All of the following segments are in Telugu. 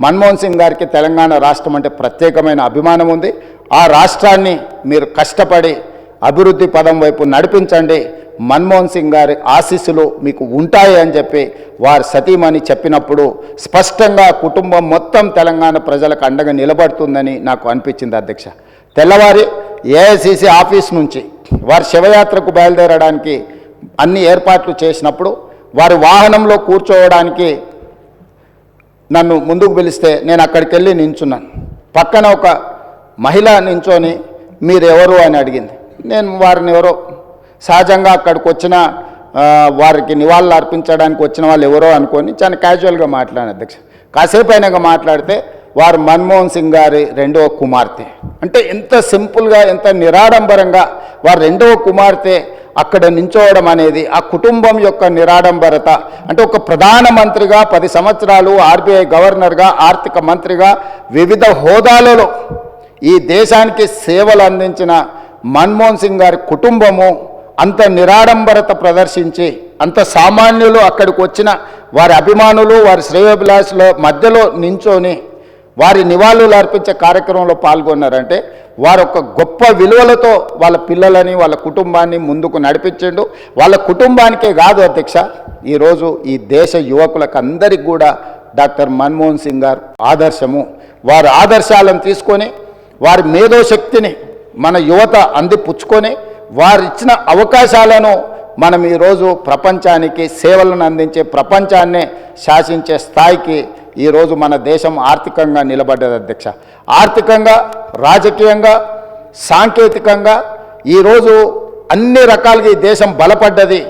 మన్మోహన్ సింగ్ గారికి తెలంగాణ రాష్ట్రం అంటే ప్రత్యేకమైన అభిమానం ఉంది. ఆ రాష్ట్రాన్ని మీరు కష్టపడి అభివృద్ధి పదం వైపు నడిపించండి, మన్మోహన్ సింగ్ గారి ఆశీస్సులు మీకు ఉంటాయి అని చెప్పి వారి సతీమణి చెప్పినప్పుడు స్పష్టంగా కుటుంబం మొత్తం తెలంగాణ ప్రజలకు అండగా నిలబడుతుందని నాకు అనిపించింది అధ్యక్ష. తెల్లవారి ఏఐసిసి ఆఫీస్ నుంచి వారి శివయాత్రకు బయలుదేరడానికి అన్ని ఏర్పాట్లు చేసినప్పుడు వారి వాహనంలో కూర్చోవడానికి నన్ను ముందుకు పిలిస్తే నేను అక్కడికి వెళ్ళి నించున్నాను. పక్కన ఒక మహిళ నించొని మీరెవరు అని అడిగింది. నేను వారిని ఎవరో సహజంగా అక్కడికి వచ్చిన వారికి నివాళులు అర్పించడానికి వచ్చిన వాళ్ళు ఎవరో అనుకొని చాలా క్యాజువల్గా మాట్లాడాను అధ్యక్ష. కాసేపు అయినాక మాట్లాడితే వారు మన్మోహన్ సింగ్ గారి రెండవ కుమార్తె. అంటే ఎంత సింపుల్గా ఎంత నిరాడంబరంగా వారి రెండవ కుమార్తె అక్కడ నించోవడం అనేది ఆ కుటుంబం యొక్క నిరాడంబరత. అంటే ఒక ప్రధానమంత్రిగా 10 సంవత్సరాలు, ఆర్బీఐ గవర్నర్గా, ఆర్థిక మంత్రిగా వివిధ హోదాలలో ఈ దేశానికి సేవలు అందించిన మన్మోహన్ సింగ్ గారి కుటుంబము అంత నిరాడంబరత ప్రదర్శించి అంత సామాన్యులు అక్కడికి వచ్చిన వారి అభిమానులు వారి శ్రేయోభిలాషుల మధ్యలో నించొని వారి నివాళులు అర్పించే కార్యక్రమంలో పాల్గొన్నారంటే వారు ఒక గొప్ప విలువలతో వాళ్ళ పిల్లలని వాళ్ళ కుటుంబాన్ని ముందుకు నడిపించండు. వాళ్ళ కుటుంబానికే కాదు అధ్యక్ష, ఈరోజు ఈ దేశ యువకులకు అందరికీ కూడా డాక్టర్ మన్మోహన్ సింగ్ గారు ఆదర్శము. వారి ఆదర్శాలను తీసుకొని వారి మేధోశక్తిని మన యువత అందిపుచ్చుకొని వారు ఇచ్చిన అవకాశాలను మనం ఈరోజు ప్రపంచానికి సేవలను అందించే ప్రపంచాన్నే శాసించే స్థాయికి ఈరోజు మన దేశం ఆర్థికంగా నిలబడ్డది అధ్యక్ష. ఆర్థికంగా, రాజకీయంగా, సాంకేతికంగా ఈరోజు అన్ని రకాలుగా ఈ దేశం బలపడ్డది.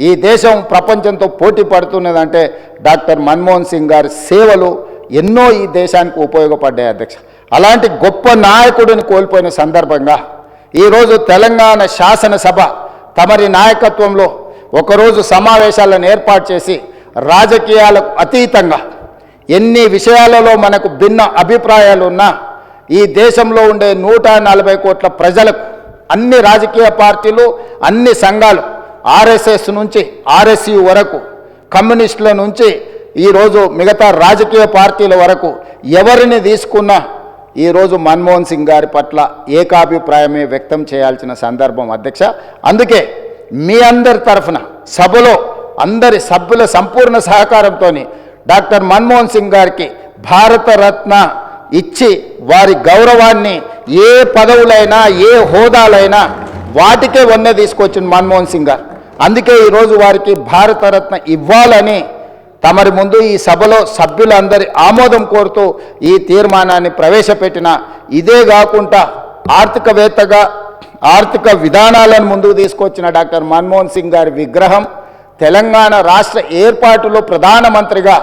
ఈ దేశం ప్రపంచంతో పోటీ పడుతున్నదంటే డాక్టర్ మన్మోహన్ సింగ్ గారి సేవలు ఎన్నో ఈ దేశానికి ఉపయోగపడ్డాయి అధ్యక్ష. అలాంటి గొప్ప నాయకుడిని కోల్పోయిన సందర్భంగా ఈరోజు తెలంగాణ శాసనసభ తమరి నాయకత్వంలో ఒకరోజు సమావేశాలను ఏర్పాటు చేసి రాజకీయాలకు అతీతంగా ఎన్ని విషయాలలో మనకు భిన్న అభిప్రాయాలు ఉన్నా ఈ దేశంలో ఉండే 140 కోట్ల ప్రజలకు అన్ని రాజకీయ పార్టీలు, అన్ని సంఘాలు, ఆర్ఎస్ఎస్ నుంచి ఆర్ఎస్యు వరకు, కమ్యూనిస్టుల నుంచి ఈరోజు మిగతా రాజకీయ పార్టీల వరకు ఎవరిని తీసుకున్నా ఈరోజు మన్మోహన్ సింగ్ గారి పట్ల ఏకాభిప్రాయమే వ్యక్తం చేయాల్సిన సందర్భం అధ్యక్ష. అందుకే మీ అందరి తరఫున సభలో అందరి సభ్యుల సంపూర్ణ సహకారంతో డాక్టర్ మన్మోహన్ సింగ్ గారికి భారతరత్న ఇచ్చి వారి గౌరవాన్ని ఏ పదవులైనా ఏ హోదాలైనా వాటికే వన్నె తీసుకొచ్చిన మన్మోహన్ సింగ్ గారు. అందుకే ఈరోజు వారికి భారతరత్న ఇవ్వాలని తమరి ముందు ఈ సభలో సభ్యులందరి ఆమోదం కోరుతూ ఈ తీర్మానాన్ని ప్రవేశపెట్టిన. ఇదే కాకుండా ఆర్థికవేత్తగా ఆర్థిక విధానాలను ముందుకు తీసుకొచ్చిన డాక్టర్ మన్మోహన్ సింగ్ గారి విగ్రహం తెలంగాణ రాష్ట్ర ఏర్పాటులో ప్రధానమంత్రిగా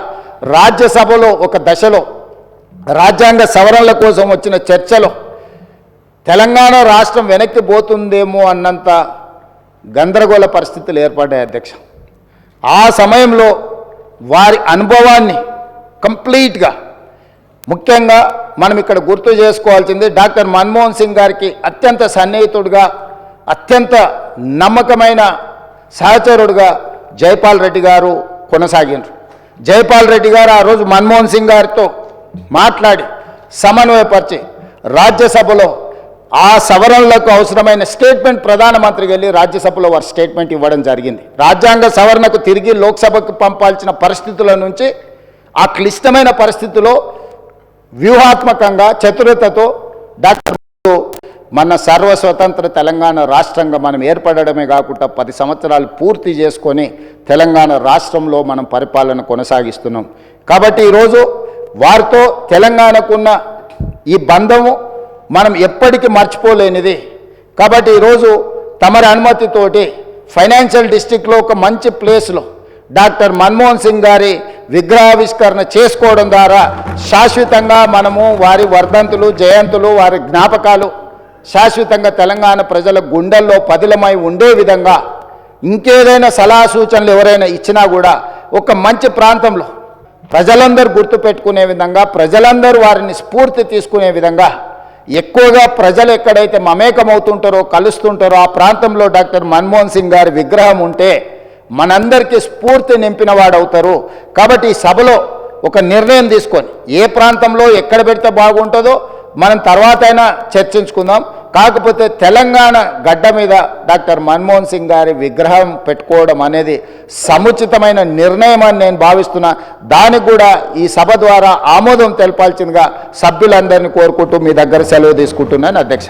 రాజ్యసభలో ఒక దశలో రాజ్యాంగ సవరణల కోసం వచ్చిన చర్చలో తెలంగాణ రాష్ట్రం వెనక్కి పోతుందేమో అన్నంత గందరగోళ పరిస్థితులు ఏర్పడ్డాయి అధ్యక్ష. ఆ సమయంలో వారి అనుభవాన్ని కంప్లీట్గా ముఖ్యంగా మనం ఇక్కడ గుర్తు చేసుకోవాల్సింది డాక్టర్ మన్మోహన్ సింగ్ గారికి అత్యంత సన్నిహితుడుగా అత్యంత నమ్మకమైన సహచరుడుగా జైపాల్ రెడ్డి గారు కొనసాగినారు. జైపాల్ రెడ్డి గారు ఆ రోజు మన్మోహన్ సింగ్ గారితో మాట్లాడి సమన్వయపరిచి రాజ్యసభలో ఆ సవరణలకు అవసరమైన స్టేట్మెంట్ ప్రధానమంత్రికి వెళ్ళి రాజ్యసభలో వారు స్టేట్మెంట్ ఇవ్వడం జరిగింది. రాజ్యాంగ సవరణకు తిరిగి లోక్సభకు పంపాల్సిన పరిస్థితుల నుంచి ఆ క్లిష్టమైన పరిస్థితిలో వ్యూహాత్మకంగా చతురతతో డాక్టర్ మన సర్వస్వతంత్ర తెలంగాణ రాష్ట్రంగా మనం ఏర్పడడమే కాకుండా 10 సంవత్సరాలు పూర్తి చేసుకొని తెలంగాణ రాష్ట్రంలో మనం పరిపాలన కొనసాగిస్తున్నాం. కాబట్టి ఈరోజు వారితో తెలంగాణకున్న ఈ బంధము మనం ఎప్పటికీ మర్చిపోలేనిది. కాబట్టి ఈరోజు తమరి అనుమతితోటి ఫైనాన్షియల్ డిస్ట్రిక్ట్లో ఒక మంచి ప్లేస్లో డాక్టర్ మన్మోహన్ సింగ్ గారి విగ్రహావిష్కరణ చేసుకోవడం ద్వారా శాశ్వతంగా మనము వారి వర్ధంతులు, జయంతులు, వారి జ్ఞాపకాలు శాశ్వతంగా తెలంగాణ ప్రజల గుండెల్లో పదిలమై ఉండే విధంగా ఇంకేదైనా సలహా సూచనలు ఎవరైనా ఇచ్చినా కూడా ఒక మంచి ప్రాంతంలో ప్రజలందరూ గుర్తుపెట్టుకునే విధంగా, ప్రజలందరూ వారిని స్ఫూర్తి తీసుకునే విధంగా, ఎక్కువగా ప్రజలు ఎక్కడైతే మమేకమవుతుంటారో కలుస్తుంటారో ఆ ప్రాంతంలో డాక్టర్ మన్మోహన్ సింగ్ గారి విగ్రహం ఉంటే మనందరికీ స్ఫూర్తి నింపిన వాడవుతారు. కాబట్టి ఈ సభలో ఒక నిర్ణయం తీసుకొని ఏ ప్రాంతంలో ఎక్కడ పెడితే బాగుంటుందో మనం తర్వాత అయినా చర్చించుకుందాం. కాకపోతే తెలంగాణ గడ్డ మీద డాక్టర్ మన్మోహన్ సింగ్ గారి విగ్రహం పెట్టుకోవడం అనేది సముచితమైన నిర్ణయం అని నేను భావిస్తున్నా. దానికి కూడా ఈ సభ ద్వారా ఆమోదం తెలపాల్సిందిగా సభ్యులందరినీ కోరుకుంటూ మీ దగ్గర సెలవు తీసుకుంటున్నాను అధ్యక్ష.